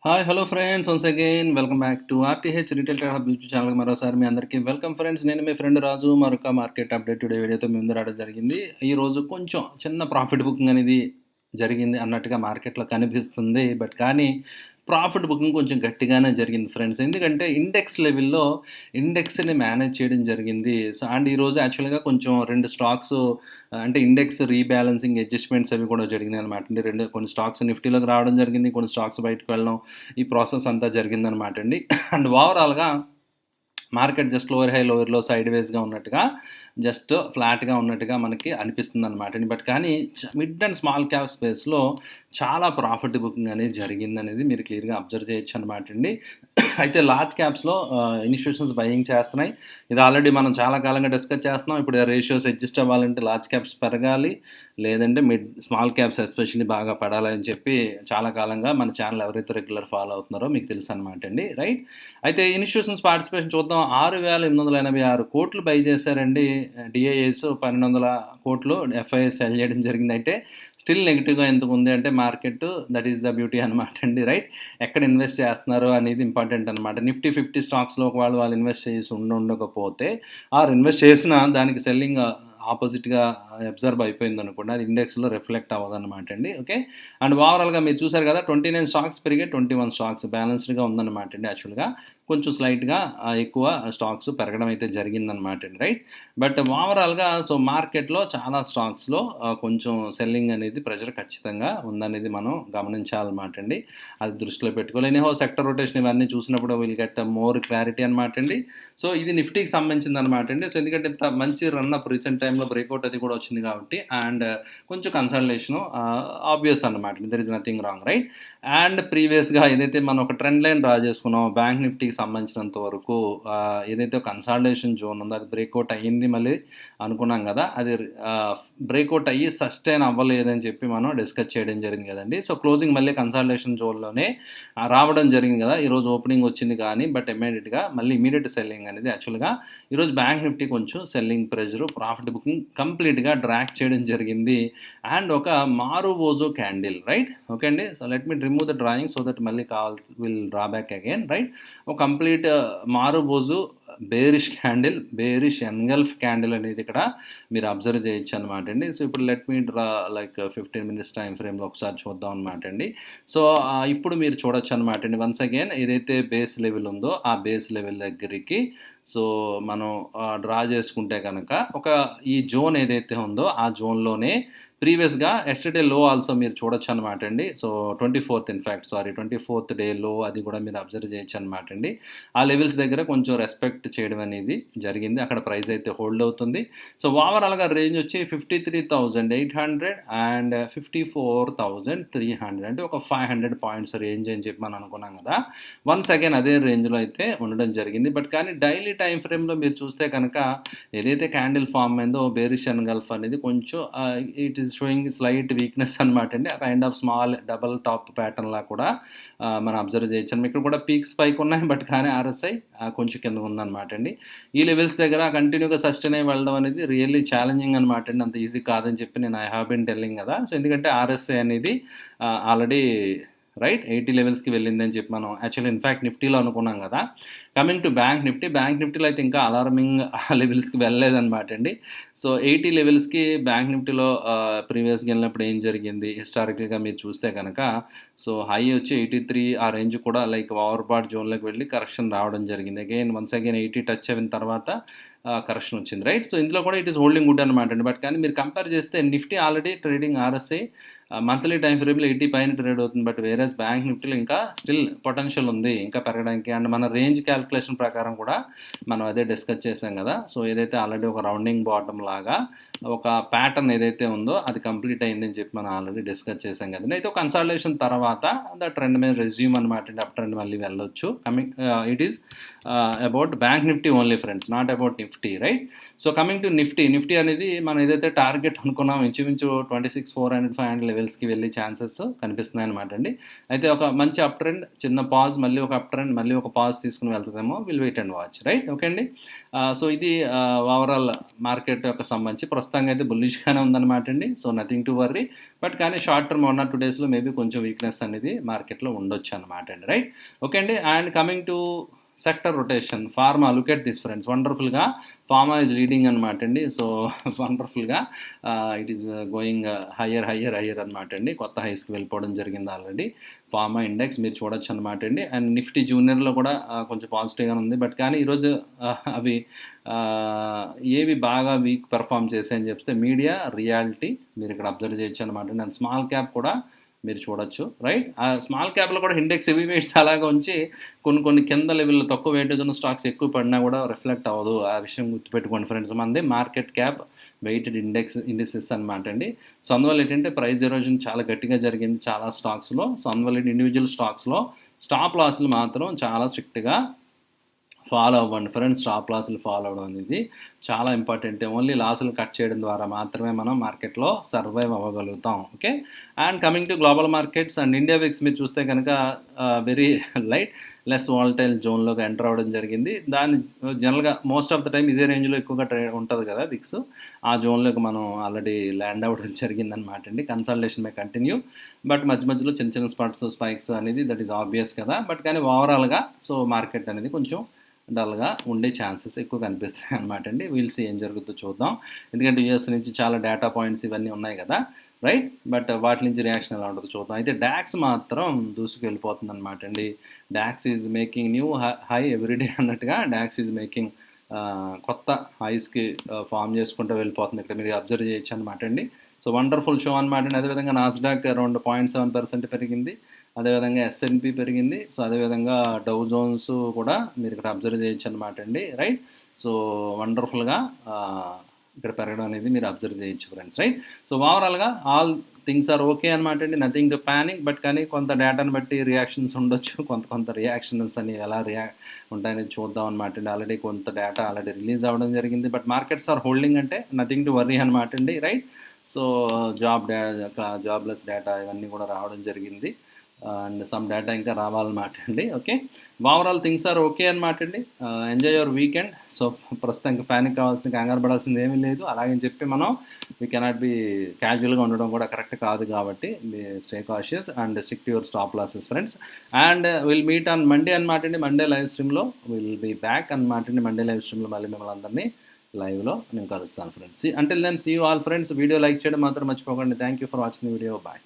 Hi hello friends once again welcome back to RTH retail trader hub YouTube ఛానల్కి మరోసారి మీ అందరికీ welcome friends. నేను మీ friend రాజు. మరొక market update today వీడియోతో మీ ముందు రావడం జరిగింది. ఈరోజు కొంచెం చిన్న ప్రాఫిట్ బుకింగ్ అనేది జరిగింది అన్నట్టుగా మార్కెట్లో కనిపిస్తుంది. బట్ కానీ ప్రాఫిట్ బుకింగ్ కొంచెం గట్టిగానే జరిగింది ఫ్రెండ్స్. ఎందుకంటే ఇండెక్స్ లెవెల్లో ఇండెక్స్ని మేనేజ్ చేయడం జరిగింది. సో అండ్ ఈరోజు యాక్చువల్గా కొంచెం రెండు స్టాక్స్ అంటే ఇండెక్స్ రీబ్యాలెన్సింగ్ అడ్జస్ట్మెంట్స్ అవి కూడా జరిగినాయి అనమాట అండి. కొన్ని స్టాక్స్ నిఫ్టీలోకి రావడం జరిగింది, కొన్ని స్టాక్స్ బయటకు వెళ్ళడం, ఈ ప్రాసెస్ అంతా జరిగిందనమాట అండి. అండ్ ఓవరాల్గా మార్కెట్ జస్ట్ లోవర్ హై లోవర్లో సైడ్ వేస్గా ఉన్నట్టుగా జస్ట్ ఫ్లాట్గా ఉన్నట్టుగా మనకి అనిపిస్తుంది అనమాట. బట్ కానీ మిడ్ అండ్ స్మాల్ క్యాప్ స్పేస్లో చాలా ప్రాఫిట్ బుకింగ్ అనేది జరిగిందనేది మీరు క్లియర్గా అబ్జర్వ్ చేయొచ్చు అనమాట అండి. అయితే లార్జ్ క్యాప్స్లో ఇన్స్టిట్యూషన్స్ బయింగ్ చేస్తున్నాయి. ఇది ఆల్రెడీ మనం చాలా కాలంగా డిస్కస్ చేస్తున్నాం. ఇప్పుడు రేషియోస్ అడ్జస్ట్ అవ్వాలంటే లార్జ్ క్యాప్స్ పెరగాలి, లేదంటే స్మాల్ క్యాప్స్ ఎస్పెషల్లీ బాగా పడాలని చెప్పి చాలా కాలంగా మన ఛానల్ ఎవరైతే రెగ్యులర్ ఫాలో అవుతున్నారో మీకు తెలుసు అనమాట అండి. రైట్. అయితే ఇన్స్టిట్యూషన్స్ పార్టిసిపేషన్ చూద్దాం. 6,886 కోట్లు బై చేశారండి. డిఐఎస్ 1,200 కోట్లు ఎఫ్ఐఎస్ సెల్ చేయడం జరిగింది. అయితే స్టిల్ నెగిటివ్గా ఎందుకు ఉంది అంటే market that is the beauty అనమాట అండి. రైట్. ఎక్కడ ఇన్వెస్ట్ చేస్తున్నారు అనేది ఇంపార్టెంట్ అనమాట. నిఫ్టీ 50 స్టాక్స్లో వాళ్ళు ఇన్వెస్ట్ చేసి ఉండకపోతే ఆర్ ఇన్వెస్ట్ చేసినా దానికి సెల్లింగ్ ఆపోజిట్గా అబ్జర్వ్ అయిపోయింది అనుకోండి, అది ఇండెక్స్లో రిఫ్లెక్ట్ అవ్వదన్నమాట అండి. ఓకే. అండ్ ఓవరాల్గా మీరు చూసారు కదా, 29 స్టాక్స్ పెరిగే 21 స్టాక్స్ బ్యాలెన్స్డ్గా ఉందన్నమాట అండి. యాక్చువల్గా కొంచెం స్లైట్గా ఎక్కువ స్టాక్స్ పెరగడం అయితే జరిగిందనమాట అండి. రైట్. బట్ ఓవరాల్గా సో మార్కెట్లో చాలా స్టాక్స్లో కొంచెం సెల్లింగ్ అనేది ప్రెషర్ ఖచ్చితంగా ఉందనేది మనం గమనించాలన్నమాట అండి. అది దృష్టిలో పెట్టుకోలేని సెక్టర్ రొటేషన్ ఇవన్నీ చూసినప్పుడు విల్ గెట్ మోర్ క్లారిటీ అనమాట అండి. సో ఇది నిఫ్టీకి సంబంధించింది అనమాట అండి. సో ఎందుకంటే ఇంత మంచి రన్ అప్ రీసెంట్ టైంలో బ్రేక్అవుట్ అది కూడా వచ్చింది కాబట్టి అండ్ కొంచెం కన్సల్టేషన్ ఆబ్వియస్ అనమాట. There is nothing wrong. Right. And ప్రీవియస్గా ఏదైతే మనం ఒక ట్రెండ్ లైన్ డ్రా చేసుకున్నాం బ్యాంక్ నిఫ్టీకి సంబంధించినంత వరకు, ఏదైతే కన్సాలిడేషన్ జోన్ ఉందో అది బ్రేక్అవుట్ అయ్యింది మళ్ళీ అనుకున్నాం కదా, అది బ్రేక్అవుట్ అయ్యి సస్టైన్ అవ్వలేదని చెప్పి మనం డిస్కస్ చేయడం జరిగింది కదండి. సో క్లోజింగ్ మళ్ళీ కన్సాలిడేషన్ జోన్లోనే రావడం జరిగింది కదా. ఈరోజు ఓపెనింగ్ వచ్చింది కానీ బట్ ఇమీడియట్గా మళ్ళీ ఇమీడియట్ సెల్లింగ్ అనేది యాక్చువల్గా ఈరోజు బ్యాంక్ నిఫ్టీ కొంచెం సెల్లింగ్ ప్రెజరు ప్రాఫిట్ బుకింగ్ కంప్లీట్గా డ్రాక్ చేయడం జరిగింది. అండ్ ఒక మారుబోజు క్యాండిల్. రైట్. ఓకే అండి. So let me remove the drawing so that మళ్ళీ will draw back again. Right. ఒక complete marubozu bearish candle, bearish engulf candle అనేది ఇక్కడ మీరు అబ్జర్వ్ చేయొచ్చు అనమాట అండి. సో ఇప్పుడు let me draw like 15 minutes time ఫ్రేమ్లో ఒకసారి చూద్దాం అనమాట అండి. సో ఇప్పుడు మీరు చూడొచ్చు అనమాట అండి. వన్స్ అగైన్ ఏదైతే బేస్ లెవెల్ ఉందో ఆ బేస్ లెవెల్ దగ్గరికి సో మనం డ్రా చేసుకుంటే కనుక ఈ జోన్ ఏదైతే ఉందో ఆ జోన్లోనే ప్రీవియస్గా ఎస్టర్డే లో ఆల్సో మీరు చూడొచ్చు అనమాట అండి. సో 24th డే లో అది కూడా మీరు అబ్జర్వ్ చేయొచ్చు అనమాట అండి. ఆ లెవెల్స్ దగ్గర కొంచెం రెస్పెక్ట్ చేయడం అనేది జరిగింది. అక్కడ ప్రైస్ అయితే హోల్డ్ అవుతుంది. సో ఓవరాల్గా రేంజ్ వచ్చి 53,800 అండ్ 54,300 అంటే ఒక 500 పాయింట్స్ రేంజ్ అని చెప్పి మనం అనుకున్నాం కదా. వన్స్ అగైన్ అదే రేంజ్లో అయితే ఉండడం జరిగింది. బట్ కానీ డైలీ టైం ఫ్రేమ్లో మీరు చూస్తే కనుక ఏదైతే క్యాండిల్ ఫామ్ అయిందో బేరిష్ ఎన్గల్ఫ్ అనేది కొంచెం it is showing slight weakness అనమాట అండి. ఆ kind of small double top pattern లా కూడా మనం అబ్జర్వ్ చేయొచ్చు. ఇక్కడ కూడా పీక్స్ పైకి ఉన్నాయి బట్ కానీ ఆర్ఎస్ఐ కొంచెం కింద ఉందన్నమాట అండి. ఈ లెవెల్స్ దగ్గర కంటిన్యూగా సస్టైన్ అయ్యి వెళ్ళడం అనేది రియల్లీ ఛాలెంజింగ్ అనమాట అండి. అంత ఈజీ కాదని చెప్పి నేను ఐ హ్యావ్ బిన్ టెల్లింగ్ కదా. సో ఎందుకంటే ఆర్ఎస్ఐ అనేది ఆల్రెడీ రైట్ 80 లెవెల్స్కి వెళ్ళిందని చెప్పి మనం యాక్చువల్లీ ఇన్ఫ్యాక్ట్ నిఫ్టీలో అనుకున్నాం కదా. కమింగ్ టు బ్యాంక్ నిఫ్టీలో అయితే ఇంకా అలార్మింగ్ లెవెల్స్కి వెళ్ళలేదన్నమాట అండి. సో 80 లెవెల్స్కి బ్యాంక్ నిఫ్టీలో ప్రీవియస్గా వెళ్ళినప్పుడు ఏం జరిగింది హిస్టారికల్గా మీరు చూస్తే కనుక సో హై వచ్చి 83 ఆ రేంజ్ కూడా లైక్ ఓవర్బాట్ జోన్లోకి వెళ్ళి కరెక్షన్ రావడం జరిగింది. వన్స్ అగైన్ 80 టచ్ అయిన తర్వాత కరెక్షన్ వచ్చింది. రైట్. సో ఇందులో కూడా ఇట్ ఈస్ హోల్డింగ్ గుడ్ అనమాట అండి. బట్ కానీ మీరు కంపేర్ చేస్తే Nifty already trading RSI monthly time ఫ్రేమ్లో 80 పైన ట్రేడ్ అవుతుంది. బట్ వేరేస్ బ్యాంక్ నిఫ్టీలో ఇంకా స్టిల్ పొటెన్షియల్ ఉంది ఇంకా పెరగడానికి. అండ్ మన రేంజ్ క్యాలిక్యులేషన్ ప్రకారం కూడా మనం అదే డిస్కస్ చేసాం కదా. సో ఏదైతే ఆల్రెడీ ఒక రౌండింగ్ బాటమ్ లాగా ఒక ప్యాటర్న్ ఏదైతే ఉందో అది కంప్లీట్ అయిందని చెప్పి మనం ఆల్రెడీ డిస్కస్ చేసాం కదండి. అయితే కన్సల్టేషన్ తర్వాత ద ట్రెండ్ మీద రెజ్యూమ్ అనమాట అండి. అప్ ట్రెండ్ మళ్ళీ వెళ్ళొచ్చు. It is about bank Nifty only friends, not about Nifty. Right. So coming to Nifty అనేది మనం ఏదైతే టార్గెట్ అనుకున్నాం ఇంచుమించు 26,400 500 లెవెల్స్కి వెళ్ళే ఛాన్సెస్ కనిపిస్తున్నాయి అనమాట అండి. అయితే ఒక మంచి అప్ ట్రెండ్, చిన్న పాజ్, మళ్ళీ ఒక అప్ ట్రెండ్, మళ్ళీ ఒక పాజ్ తీసుకుని వెళ్తుందేమో. Will wait and watch. Right. Okay అండి. సో ఇది ఓవరాల్ మార్కెట్ యొక్క సంబంధించి ప్రస్తుతం ప్రస్తుతానికి అయితే బుల్లిష్గానే ఉందన్నమాట అండి. So nothing to worry. But కానీ షార్ట్ టర్మ్ 1 ఆర్ 2 డేస్లో మేబీ కొంచెం వీక్నెస్ అనేది మార్కెట్లో ఉండొచ్చు అనమాట అండి. రైట్, ఓకే అండి. And coming to sector rotation, pharma, look at this friends, వండర్ఫుల్గా ఫార్మా ఈజ్ లీడింగ్ అనమాట అండి. సో వండర్ఫుల్గా ఇట్ ఈస్ గోయింగ్ హయ్యర్ అనమాట అండి. కొత్త హైస్కి వెళ్ళిపోవడం జరిగింది ఆల్రెడీ ఫార్మా ఇండెక్స్, మీరు చూడొచ్చు అనమాట అండి. అండ్ నిఫ్టీ జూనియర్లో కూడా కొంచెం పాజిటివ్గానే ఉంది. బట్ కానీ ఈరోజు అవి ఏవి బాగా వీక్ పెర్ఫామ్ చేసాయని చెప్తే మీడియా, రియాలిటీ మీరు ఇక్కడ అబ్జర్వ్ చేయొచ్చు అనమాట అండి. అండ్ స్మాల్ క్యాప్ కూడా మీరు చూడొచ్చు. రైట్, ఆ స్మాల్ క్యాప్లో కూడా ఇండెక్స్ హెవీ వెయిట్స్ అలాగా ఉంచి కొన్ని కింద లెవెల్లో తక్కువ వెయిటేజ్ ఉన్న స్టాక్స్ ఎక్కువ పడినా కూడా రిఫ్లెక్ట్ అవ్వదు. ఆ విషయం గుర్తుపెట్టుకోండి ఫ్రెండ్స్. మనది మార్కెట్ క్యాప్ వెయిటెడ్ ఇండెక్సెస్ అనమాట అండి. సో అందువల్ల ఏంటంటే ప్రైస్ ఎరోజన్ చాలా గట్టిగా జరిగింది చాలా స్టాక్స్లో. సో అందువల్ల ఇండివిజువల్ స్టాక్స్లో స్టాప్ లాస్లు మాత్రం చాలా స్ట్రిక్ట్గా ఫాలో అవ్వండి ఫ్రెండ్స్. స్టాప్ లాస్లు ఫాలో అవ్వడం అనేది చాలా ఇంపార్టెంట్. ఓన్లీ లాసులు కట్ చేయడం ద్వారా మాత్రమే మనం మార్కెట్లో సర్వైవ్ అవ్వగలుగుతాం. Okay, and coming to global markets and India VIX మీరు చూస్తే కనుక వెరీ లైట్ లెస్ వాలటైల్ జోన్లోకి ఎంటర్ అవ్వడం జరిగింది. దాన్ని జనరల్గా మోస్ట్ ఆఫ్ ద టైం ఇదే రేంజ్లో ఎక్కువగా ఉంటుంది కదా విక్స్. ఆ జోన్లోకి మనం ఆల్రెడీ ల్యాండ్ అవ్వడం జరిగిందనమాట అండి. కన్సల్టేషన్ మే కంటిన్యూ, బట్ మధ్యలో చిన్న స్పాట్స్ స్పైక్స్ అనేది దట్ ఈస్ ఆబ్వియస్ కదా. బట్ కానీ ఓవరాల్గా సో మార్కెట్ అనేది కొంచెం డల్గా ఉండే ఛాన్సెస్ ఎక్కువ కనిపిస్తాయి అనమాట అండి. వీల్స్ ఏం జరుగుతుందో చూద్దాం. ఎందుకంటే యూఎస్ నుంచి చాలా డేటా పాయింట్స్ ఇవన్నీ ఉన్నాయి కదా. రైట్, బట్ వాటి నుంచి రియాక్షన్ ఎలా ఉంటుందో చూద్దాం. అయితే డాక్స్ మాత్రం దూసుకు వెళ్ళిపోతుంది అనమాట అండి. DAX is making new high every day అన్నట్టుగా డాక్స్ ఈజ్ మేకింగ్ కొత్త హైస్కి ఫామ్ చేసుకుంటూ వెళ్ళిపోతుంది. ఇక్కడ మీరు అబ్జర్వ్ చేయొచ్చు అనమాట అండి. సో వండర్ఫుల్ షో అనమాట అండి. అదేవిధంగా నాస్డాక్ అరౌండ్ 0.7% పెరిగింది. అదేవిధంగా ఎస్ఎన్పి పెరిగింది. సో అదేవిధంగా డౌ జోన్స్ కూడా మీరు ఇక్కడ అబ్జర్వ్ చేయొచ్చు అనమాట అండి. రైట్, సో వండర్ఫుల్గా ఇక్కడ పెరగడం అనేది మీరు అబ్జర్వ్ చేయొచ్చు ఫ్రెండ్స్. రైట్, సో ఓవరాల్గా ఆల్ థింగ్స్ ఆర్ ఓకే అనమాట అండి. Nothing to panic. బట్ కానీ కొంత డేటాను బట్టి రియాక్షన్స్ ఉండొచ్చు. కొంత రియాక్షన్స్ అని ఎలా ఉంటాయనేది చూద్దాం అనమాట అండి. ఆల్రెడీ కొంత డేటా ఆల్రెడీ రిలీజ్ అవ్వడం జరిగింది. బట్ మార్కెట్స్ ఆర్ హోల్డింగ్ అంటే నథింగ్ టు వర్రీ అనమాట అండి. రైట్, సో జాబ్లెస్ డేటా ఇవన్నీ కూడా రావడం జరిగింది. అండ్ సమ్ డేటా ఇంకా రావాలన్నమాట అండి. Okay, overall things are okay అనమాట అండి. Enjoy your weekend. సో ప్రస్తుతం ఇంకా ప్యానిక్ కావాల్సింది, కంగారు పడాల్సింది ఏమీ లేదు. అలాగని చెప్పి మనం వీ కెనాట్ బి క్యాజువల్గా ఉండడం కూడా కరెక్ట్ కాదు. కాబట్టి stay cautious and stick to your stop losses friends. And will meet on Monday అనమాట అండి. మండే లైవ్ స్ట్రీమ్లో విల్ బీ బ్యాక్ అనమాట అండి. మండే లైవ్ స్ట్రీమ్లో మళ్ళీ మిమ్మల్ని అందరినీ లైవ్లో నేను కలుస్తాను friends. Until then see you all friends. Video like చేయడం మాత్రం మర్చిపోకండి. Thank you for watching the video. Bye.